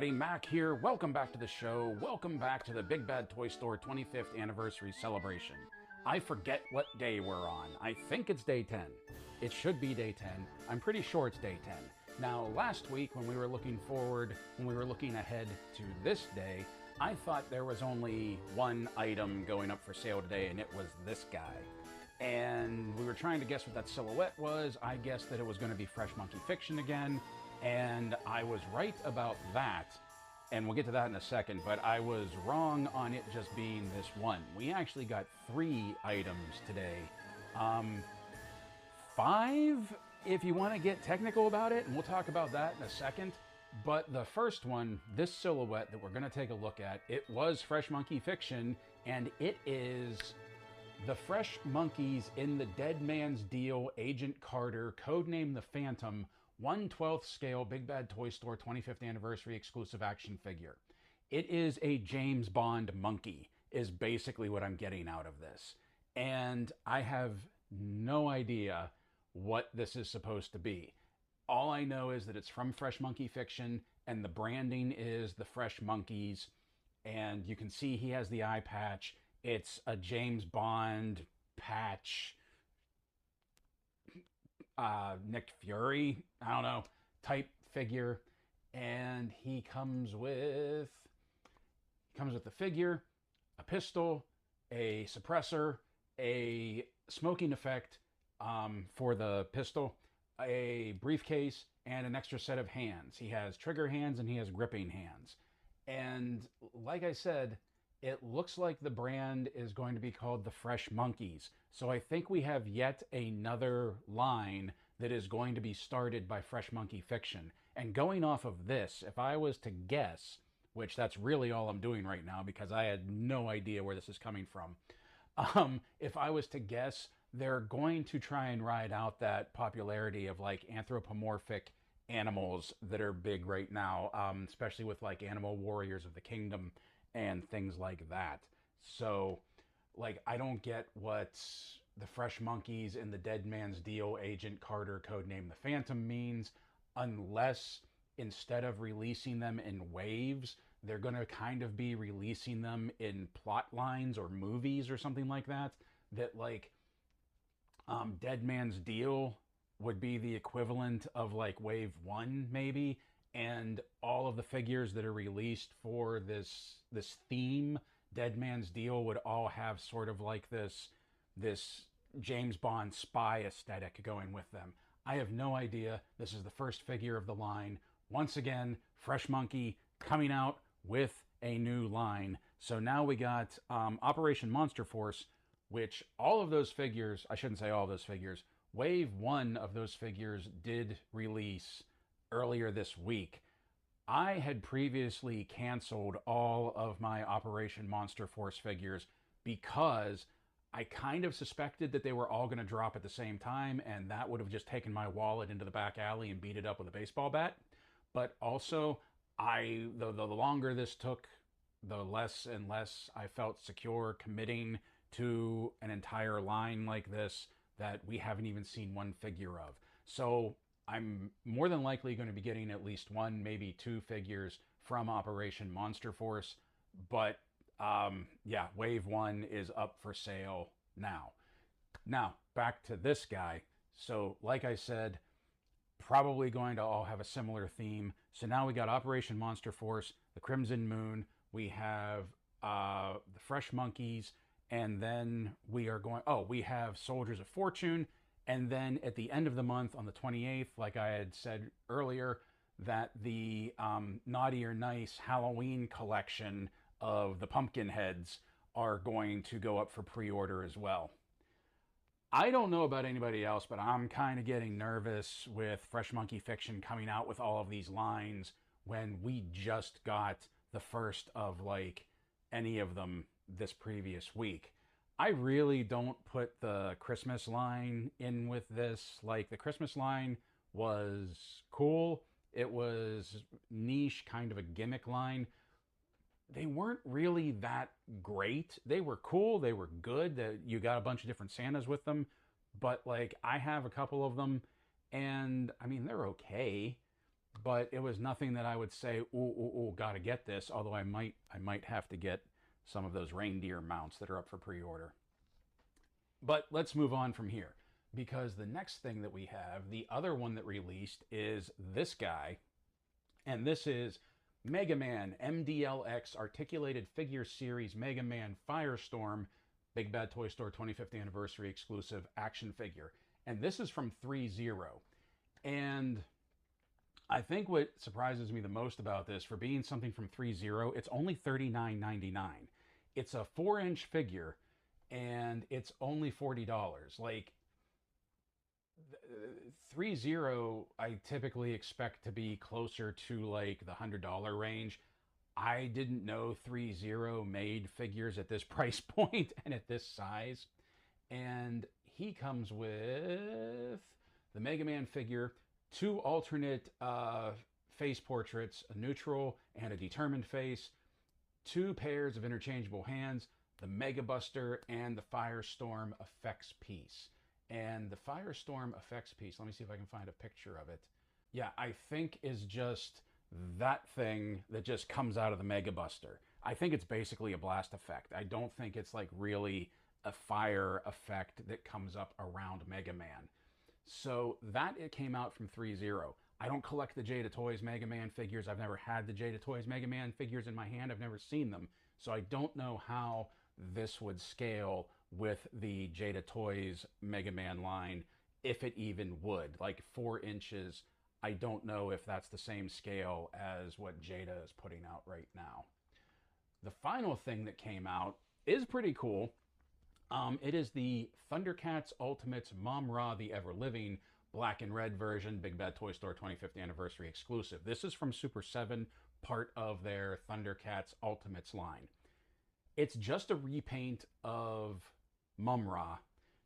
everybody, Mac here. Welcome back to the show. Welcome back to the Big Bad Toy Store 25th anniversary celebration. I forget what day we're on. I think it's day 10. It should be day 10. I'm pretty sure it's day 10. Now, last week when we were looking ahead to this day, I thought there was only one item going up for sale today, and it was this guy. And we were trying to guess what that silhouette was. I guessed that it was going to be Fresh Monkey Fiction again. And I was right about that, and we'll get to that in a second, but I was wrong on it just being this one. We actually got 3 items today. 5, if you want to get technical about it, and we'll talk about that in a second. But the first one, this silhouette that we're going to take a look at, it was Fresh Monkey Fiction, and it is the Fresh Monkeys in the Dead Man's Deal Agent Carter, codename the Phantom, 1/12 scale Big Bad Toy Store 25th anniversary exclusive action figure. It is a James Bond monkey, is basically what I'm getting out of this. And I have no idea what this is supposed to be. All I know is that it's from Fresh Monkey Fiction, and the branding is the Fresh Monkeys. And you can see he has the eye patch. It's a James Bond patch. Nick Fury, I don't know, type figure, and he comes with the figure, a pistol, a suppressor, a smoking effect for the pistol, a briefcase, and an extra set of hands. He has trigger hands and he has gripping hands. And like I said, it looks like the brand is going to be called the Fresh Monkeys. So I think we have yet another line that is going to be started by Fresh Monkey Fiction. And going off of this, if I was to guess, which that's really all I'm doing right now because I had no idea where this is coming from. If I was to guess, they're going to try and ride out that popularity of like anthropomorphic animals that are big right now, especially with like Animal Warriors of the Kingdom and things like that. So, like, I don't get what the Fresh Monkeys in the Dead Man's Deal Agent Carter codename the Phantom means, unless instead of releasing them in waves, they're going to kind of be releasing them in plot lines or movies or something like that. That, like, Dead Man's Deal would be the equivalent of, like, Wave 1, maybe, and all of the figures that are released for this theme, Dead Man's Deal, would all have sort of like this James Bond spy aesthetic going with them. I have no idea. This is the first figure of the line. Once again, Fresh Monkey coming out with a new line. So now we got Operation Monster Force, which all of those figures, I shouldn't say all of those figures, Wave 1 of those figures did release earlier this week. I had previously canceled all of my Operation Monster Force figures because I kind of suspected that they were all going to drop at the same time, and that would have just taken my wallet into the back alley and beat it up with a baseball bat. But also, the longer this took, the less and less I felt secure committing to an entire line like this that we haven't even seen one figure of. So I'm more than likely going to be getting at least 1, maybe 2 figures from Operation Monster Force. But yeah, Wave 1 is up for sale now. Now, back to this guy. So, like I said, probably going to all have a similar theme. So now we got Operation Monster Force, the Crimson Moon, we have the Fresh Monkeys, and then we are going, we have Soldiers of Fortune. And then at the end of the month, on the 28th, like I had said earlier, that the Naughty or Nice Halloween collection of the pumpkin heads are going to go up for pre-order as well. I don't know about anybody else, but I'm kind of getting nervous with Fresh Monkey Fiction coming out with all of these lines when we just got the first of, like, any of them this previous week. I really don't put the Christmas line in with this. Like, the Christmas line was cool. It was niche, kind of a gimmick line. They weren't really that great. They were cool. They were good. You got a bunch of different Santas with them. But, like, I have a couple of them, and, I mean, they're okay. but it was nothing that I would say, ooh, ooh, ooh, gotta get this. Although I might have to get some of those reindeer mounts that are up for pre-order. But let's move on from here, because the next thing that we have, the other one that released, is this guy, and this is Mega Man MDLX Articulated Figure Series Mega Man Firestorm Big Bad Toy Store 25th Anniversary exclusive action figure. And this is from 3-0. And I think what surprises me the most about this, for being something from 3-0, it's only $39.99. It's a 4-inch figure, and it's only $40. Like, 3-0, I typically expect to be closer to like the $100 range. I didn't know 3-0 made figures at this price point and at this size. And he comes with the Mega Man figure, 2 alternate face portraits, a neutral and a determined face, 2 pairs of interchangeable hands, the Mega Buster, and the Firestorm effects piece. And the Firestorm effects piece, let me see if I can find a picture of it. Yeah, I think is just that thing that just comes out of the Mega Buster. I think it's basically a blast effect. I don't think it's like really a fire effect that comes up around Mega Man. So that it came out from 3-0. I don't collect the Jada Toys Mega Man figures. I've never had the Jada Toys Mega Man figures in my hand. I've never seen them. So I don't know how this would scale with the Jada Toys Mega Man line, if it even would. Like 4 inches, I don't know if that's the same scale as what Jada is putting out right now. The final thing that came out is pretty cool. It is the ThunderCats Ultimates Mom-Ra the Ever Living black and red version, Big Bad Toy Store 25th Anniversary exclusive. This is from Super 7, part of their ThunderCats Ultimates line. It's just a repaint of Mum-Ra.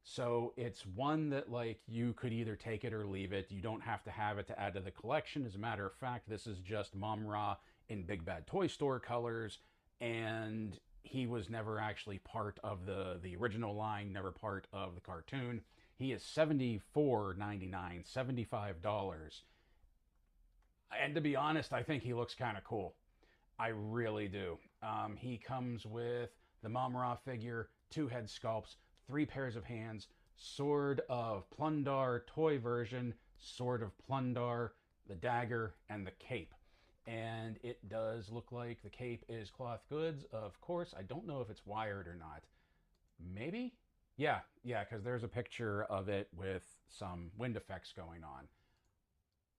So it's one that, like, you could either take it or leave it. You don't have to have it to add to the collection. As a matter of fact, this is just Mum-Ra in Big Bad Toy Store colors, and he was never actually part of the original line, never part of the cartoon. He is $74.99, $75. And to be honest, I think he looks kind of cool. I really do. He comes with the Mum-Ra figure, 2 head sculpts, 3 pairs of hands, Sword of Plundar toy version, Sword of Plundar, the dagger, and the cape. And it does look like the cape is cloth goods, of course. I don't know if it's wired or not. Maybe? Yeah, because there's a picture of it with some wind effects going on.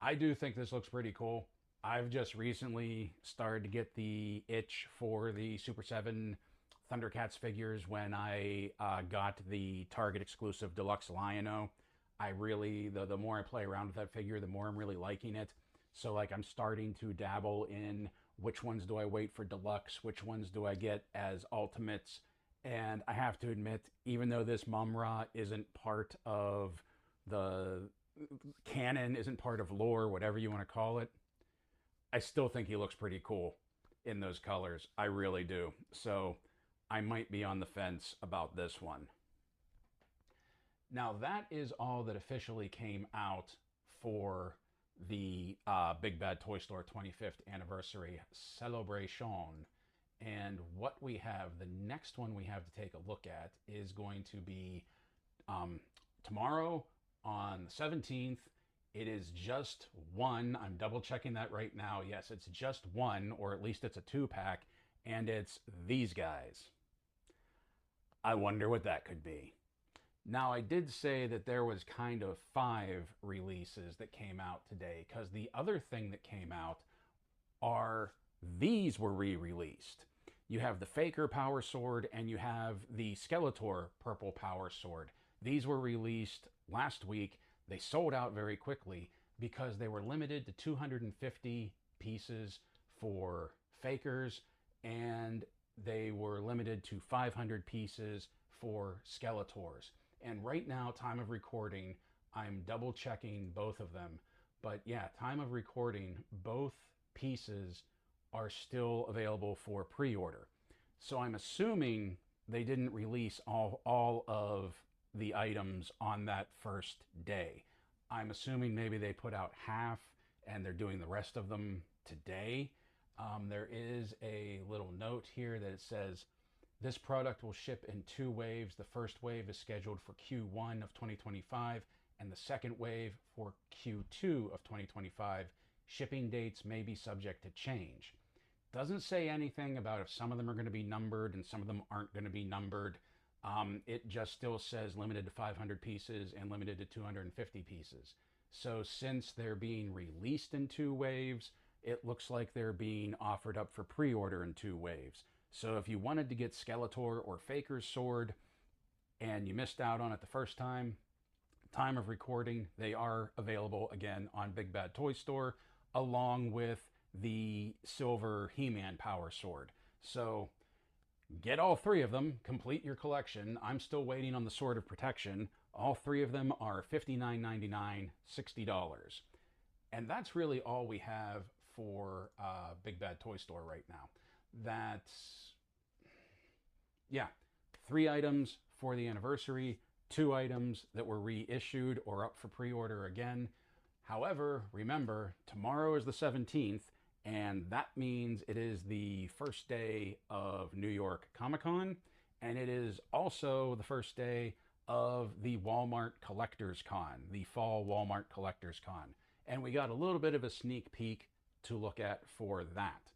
I do think this looks pretty cool. I've just recently started to get the itch for the Super 7 ThunderCats figures when I got the Target exclusive Deluxe Lion-O. I really, the more I play around with that figure, the more I'm really liking it. So, like, I'm starting to dabble in which ones do I wait for Deluxe, which ones do I get as Ultimates. And I have to admit, even though this Mum-Ra isn't part of the canon, isn't part of lore, whatever you want to call it, I still think he looks pretty cool in those colors. I really do. So I might be on the fence about this one. Now that is all that officially came out for the Big Bad Toy Store 25th Anniversary Celebration. And what we have, the next one we have to take a look at is going to be tomorrow on the 17th. It is just one. I'm double checking that right now. Yes, it's just one, or at least it's a 2-pack, and it's these guys. I wonder what that could be. Now, I did say that there was kind of 5 releases that came out today, because the other thing that came out are these were re-released. You have the Faker Power Sword and you have the Skeletor Purple Power Sword. These were released last week. They sold out very quickly because they were limited to 250 pieces for Fakers, and they were limited to 500 pieces for Skeletors. And right now, time of recording, I'm double checking both of them. But yeah, time of recording, both pieces are still available for pre-order. So I'm assuming they didn't release all of the items on that first day. I'm assuming maybe they put out half and they're doing the rest of them today. There is a little note here that it says, this product will ship in 2 waves. The first wave is scheduled for Q1 of 2025, and the second wave for Q2 of 2025. Shipping dates may be subject to change. Doesn't say anything about if some of them are going to be numbered and some of them aren't going to be numbered. It just still says limited to 500 pieces and limited to 250 pieces. So since they're being released in 2 waves, it looks like they're being offered up for pre-order in 2 waves. So if you wanted to get Skeletor or Faker's sword and you missed out on it the first time of recording, they are available again on Big Bad Toy Store, along with the silver He-Man power sword. So get all 3 of them, complete your collection. I'm still waiting on the Sword of Protection. All 3 of them are $59.99, $60. And that's really all we have for Big Bad Toy Store right now. That's, yeah, 3 items for the anniversary, 2 items that were reissued or up for pre-order again. However, remember, tomorrow is the 17th, and that means it is the first day of New York Comic Con, and it is also the first day of the Walmart Collectors Con, the fall Walmart Collectors Con. And we got a little bit of a sneak peek to look at for that.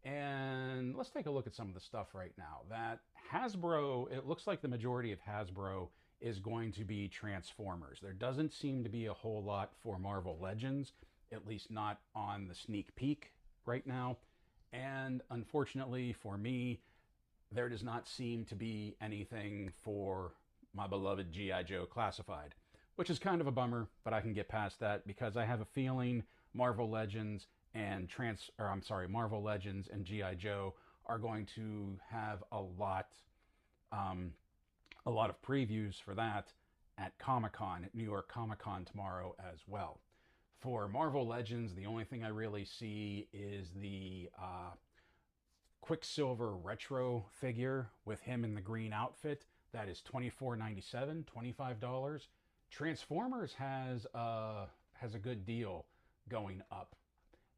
And let's take a look at some of the stuff right now. That Hasbro, it looks like the majority of Hasbro is going to be Transformers. There doesn't seem to be a whole lot for Marvel Legends, at least not on the sneak peek right now. And unfortunately for me, there does not seem to be anything for my beloved G.I. Joe Classified, which is kind of a bummer, but I can get past that because I have a feeling Marvel Legends and Marvel Legends and G.I. Joe are going to have a lot of previews for that at Comic-Con, at New York Comic-Con tomorrow as well. For Marvel Legends, the only thing I really see is the Quicksilver retro figure with him in the green outfit. That is $24.97, $25. Transformers has a good deal going up.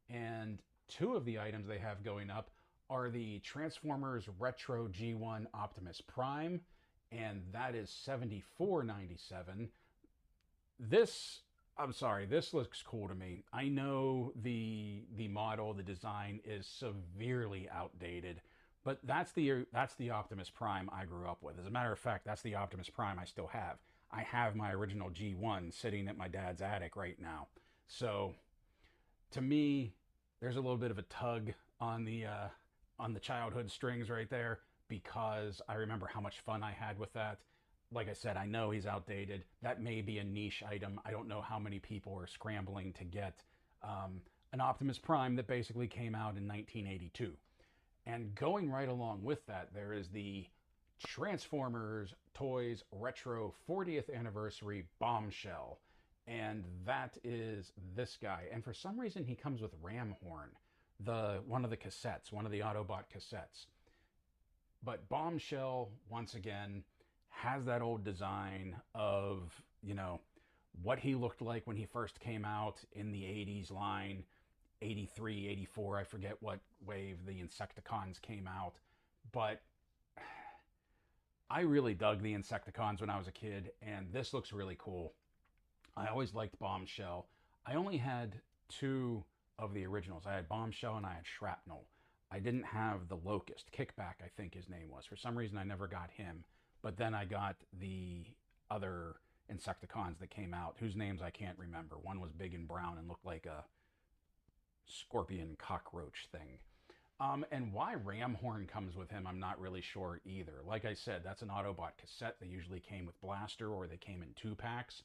And 2 of the items they have going up are the Transformers Retro G1 Optimus Prime, and that is $74.97. This looks cool to me. I know the model, the design is severely outdated, but that's the Optimus Prime I grew up with. As a matter of fact, that's the Optimus Prime I still have. I have my original G1 sitting at my dad's attic right now. So to me, there's a little bit of a tug on the childhood strings right there, because I remember how much fun I had with that. Like I said, I know he's outdated. That may be a niche item. I don't know how many people are scrambling to get an Optimus Prime that basically came out in 1982. And going right along with that, there is the Transformers Toys Retro 40th Anniversary Bombshell. And that is this guy. And for some reason, he comes with Ram Horn, one of the cassettes, one of the Autobot cassettes. But Bombshell, once again, has that old design of, what he looked like when he first came out in the 80s line, 83, 84, I forget what wave the Insecticons came out. But I really dug the Insecticons when I was a kid, and this looks really cool. I always liked Bombshell. I only had 2 of the originals. I had Bombshell and I had Shrapnel. I didn't have the Locust. Kickback, I think his name was. For some reason, I never got him. But then I got the other Insecticons that came out, whose names I can't remember. One was big and brown and looked like a scorpion cockroach thing. And why Ramhorn comes with him, I'm not really sure either. Like I said, that's an Autobot cassette. They usually came with Blaster, or they came in 2 packs.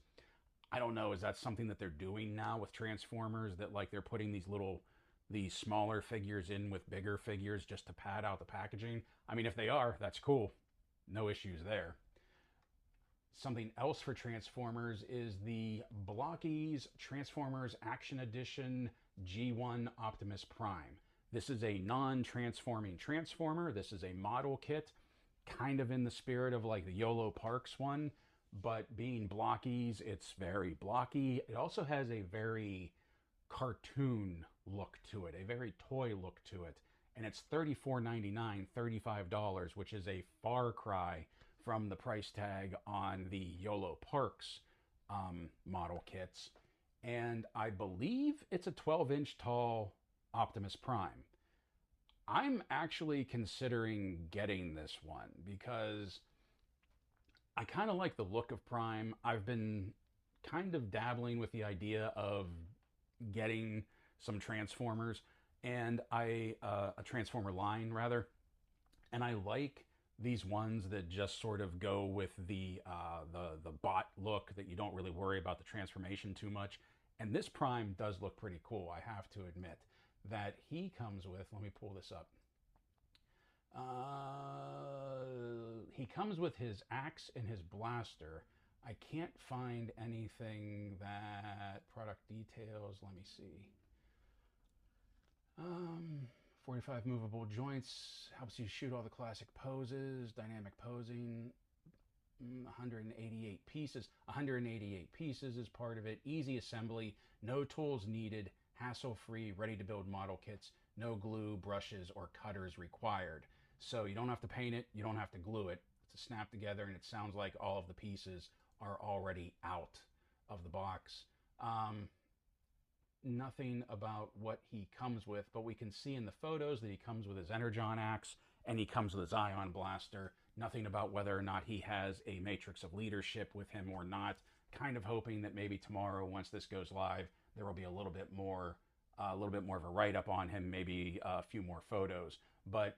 I don't know, is that something that they're doing now with Transformers, that like they're putting these smaller figures in with bigger figures just to pad out the packaging? I mean, if they are, that's cool. No issues there. Something else for Transformers is the Blockies Transformers Action Edition G1 Optimus Prime. This is a non-transforming Transformer. This is a model kit, kind of in the spirit of like the YOLO Parks one, but being Blockies, it's very blocky. It also has a very cartoon look to it, a very toy look to it. And it's $34.99, $35, which is a far cry from the price tag on the YOLO Parks model kits. And I believe it's a 12-inch tall Optimus Prime. I'm actually considering getting this one because I kind of like the look of Prime. I've been kind of dabbling with the idea of getting some Transformers and a Transformer line rather, and I like these ones that just sort of go with the bot look, that you don't really worry about the transformation too much. And this Prime does look pretty cool, I have to admit. That he comes with, let me pull this up. He comes with his axe and his blaster. I can't find anything that product details. Let me see. 45 movable joints, helps you shoot all the classic poses, dynamic posing. 188 pieces. 188 pieces is part of it. Easy assembly, no tools needed, hassle-free, ready-to-build model kits, no glue, brushes, or cutters required. So you don't have to paint it, you don't have to glue it. It's a snap together, and it sounds like all of the pieces are already out of the box. Nothing about what he comes with, but we can see in the photos that he comes with his Energon axe, and he comes with his Ion Blaster. Nothing about whether or not he has a Matrix of Leadership with him or not. Kind of hoping that maybe tomorrow, once this goes live, there will be a little bit more of a write-up on him, maybe a few more photos. But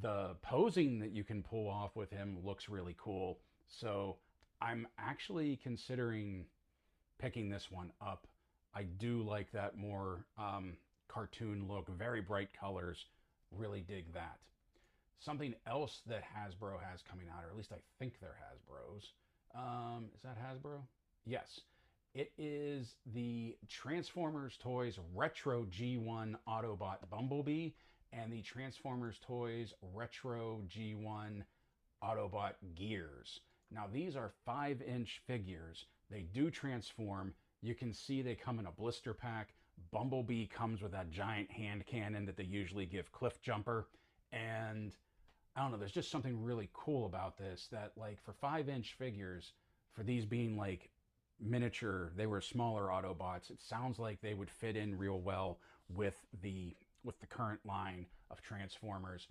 the posing that you can pull off with him looks really cool. So I'm actually considering picking this one up. I do like that more cartoon look, very bright colors. Really dig that. Something else that Hasbro has coming out, or at least I think they're Hasbro's. Is that Hasbro? Yes. It is the Transformers Toys Retro G1 Autobot Bumblebee and the Transformers Toys Retro G1 Autobot Gears. Now these are 5-inch figures. They do transform. You can see they come in a blister pack. Bumblebee comes with that giant hand cannon that they usually give Cliff Jumper. And I don't know, there's just something really cool about this, that like for 5-inch figures, for these being like miniature, they were smaller Autobots, it sounds like they would fit in real well with the current line of Transformers.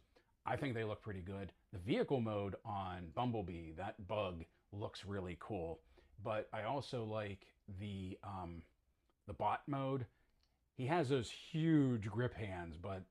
I think they look pretty good. The vehicle mode on Bumblebee, that bug, looks really cool. But I also like the bot mode. He has those huge grip hands, but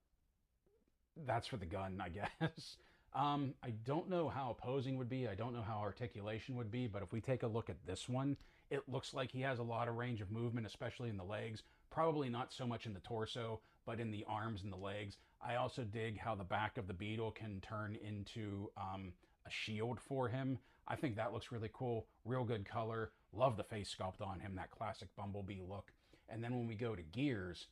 that's for the gun, I guess. I don't know how posing would be. I don't know how articulation would be, but if we take a look at this one, it looks like he has a lot of range of movement, especially in the legs. Probably not so much in the torso, but in the arms and the legs. I also dig how the back of the Beetle can turn into a shield for him. I think that looks really cool. Real good color. Love the face sculpt on him, that classic Bumblebee look. And then when we go to Gears,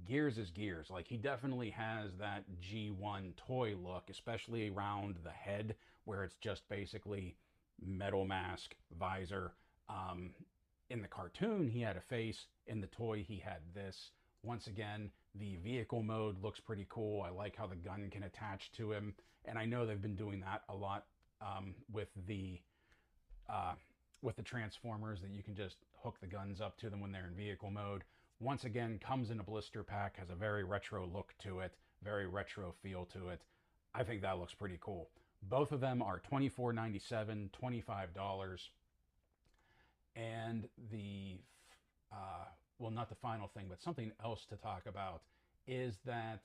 Gears is Gears. Like, he definitely has that G1 toy look, especially around the head, where it's just basically metal mask, visor. In the cartoon, he had a face. In the toy, he had this. Once again, the vehicle mode looks pretty cool. I like how the gun can attach to him. And I know they've been doing that a lot with the Transformers, that you can just hook the guns up to them when they're in vehicle mode. Once again, comes in a blister pack, has a very retro look to it, very retro feel to it. I think that looks pretty cool. Both of them are $24.97, $25. And the, well, not the final thing, but something else to talk about is that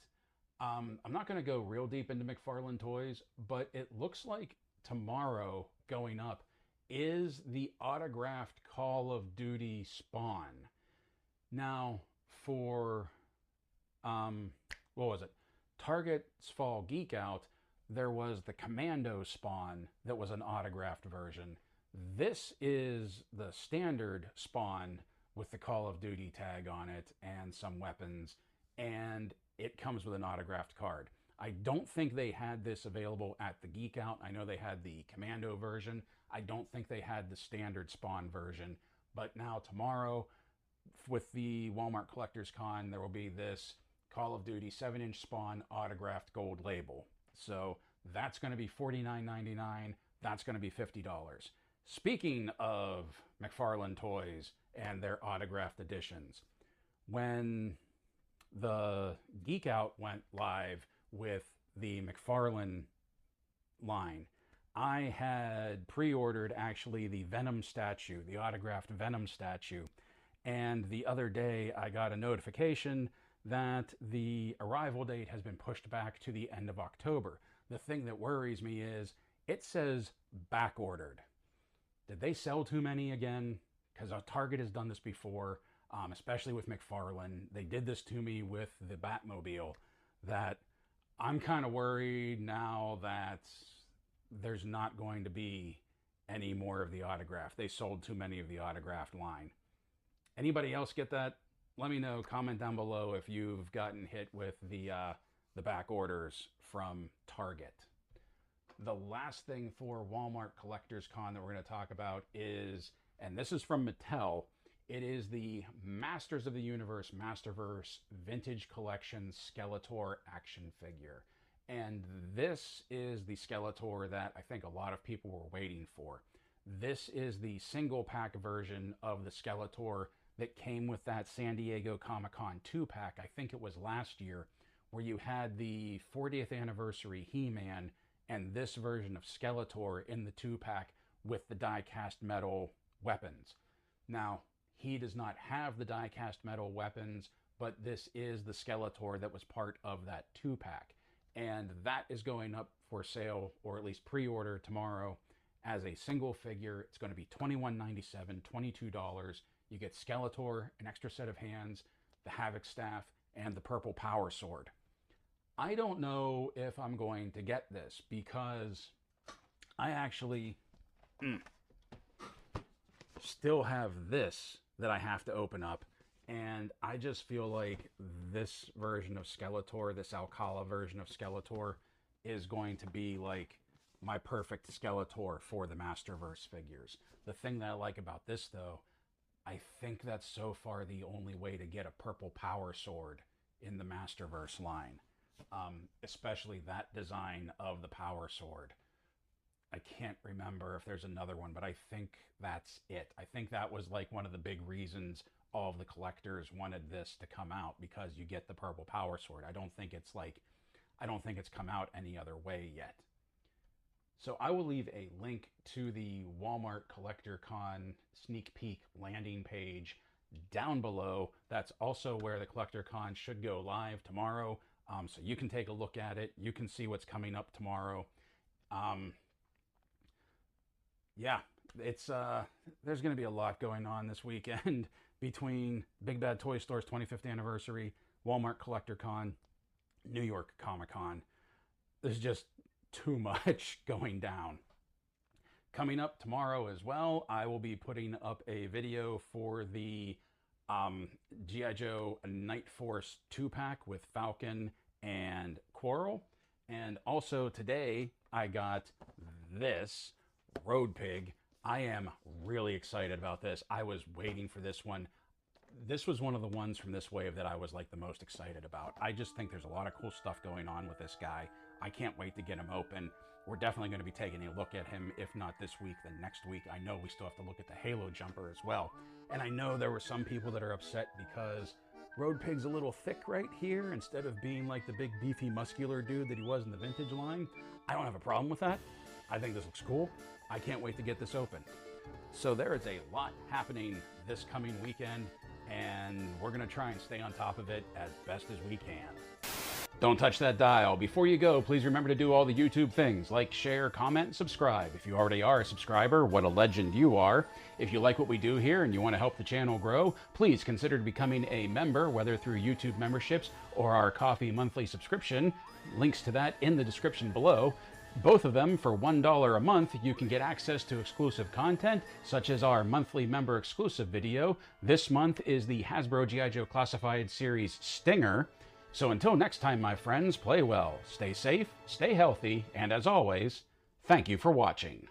I'm not going to go real deep into McFarlane Toys, but it looks like tomorrow going up is the autographed Call of Duty Spawn. Now, for, what was it? Target's Fall Geek Out, there was the Commando Spawn that was an autographed version. This is the standard Spawn with the Call of Duty tag on it and some weapons, and it comes with an autographed card. I don't think they had this available at the Geek Out. I know they had the Commando version. I don't think they had the standard Spawn version. But now tomorrow, with the Walmart Collectors Con, there will be this Call of Duty 7-inch Spawn autographed gold label. So that's going to be $49.99. That's going to be $50. Speaking of McFarlane Toys and their autographed editions, when the Geek Out went live with the McFarlane line, I had pre-ordered actually the Venom statue, the autographed Venom statue. And the other day I got a notification that the arrival date has been pushed back to the end of October. The thing that worries me is it says back ordered. Did they sell too many again? Because Target has done this before, especially with McFarlane. They did this to me with the Batmobile, that I'm kind of worried now that there's not going to be any more of the autograph. They sold too many of the autographed line. Anybody else get that? Let me know. Comment down below if you've gotten hit with the back orders from Target. The last thing for Walmart Collectors Con that we're going to talk about is, and this is from Mattel, it is the Masters of the Universe Masterverse Vintage Collection Skeletor action figure. And this is the Skeletor that I think a lot of people were waiting for. This is the single pack version of the Skeletor that came with that San Diego Comic-Con 2-pack, I think it was last year, where you had the 40th anniversary He-Man and this version of Skeletor in the 2-pack with the die-cast metal weapons. Now, he does not have the die-cast metal weapons, but this is the Skeletor that was part of that 2-pack. And that is going up for sale, or at least pre-order tomorrow, as a single figure. It's going to be $21.97, $22. You get Skeletor, an extra set of hands, the Havoc staff, and the purple power sword. I don't know if I'm going to get this because I actually still have this that I have to open up. And I just feel like this version of Skeletor, this Alcala version of Skeletor, is going to be like my perfect Skeletor for the Masterverse figures. The thing that I like about this, though, I think that's so far the only way to get a purple power sword in the Masterverse line. Especially that design of the power sword. I can't remember if there's another one, but I think that's it. I think that was like one of the big reasons all of the collectors wanted this to come out, because you get the purple power sword. I don't think it's come out any other way yet. So I will leave a link to the Walmart Collector Con sneak peek landing page down below. That's also where the Collector Con should go live tomorrow. So you can take a look at it. You can see what's coming up tomorrow. Yeah, it's there's going to be a lot going on this weekend between Big Bad Toy Store's 25th anniversary, Walmart Collector Con, New York Comic Con. There's just too much going down. Coming up tomorrow as well, I will be putting up a video for the G.I. Joe Night Force 2-pack with Falcon and Quarrel. And also today I got this Road Pig. I am really excited about this. I was waiting for this one. This was one of the ones from this wave that I was like the most excited about. I just think there's a lot of cool stuff going on with this guy. I can't wait to get him open. We're definitely going to be taking a look at him, if not this week, then next week. I know we still have to look at the Halo jumper as well. And I know there were some people that are upset because Road Pig's a little thick right here instead of being like the big beefy muscular dude that he was in the vintage line. I don't have a problem with that. I think this looks cool. I can't wait to get this open. So there is a lot happening this coming weekend, and we're going to try and stay on top of it as best as we can. Don't touch that dial. Before you go, please remember to do all the YouTube things, like, share, comment, and subscribe. If you already are a subscriber, what a legend you are. If you like what we do here and you want to help the channel grow, please consider becoming a member, whether through YouTube memberships or our coffee monthly subscription. Links to that in the description below. Both of them for $1 a month. You can get access to exclusive content, such as our monthly member exclusive video. This month is the Hasbro G.I. Joe Classified Series Stinger. So until next time, my friends, play well, stay safe, stay healthy, and as always, thank you for watching.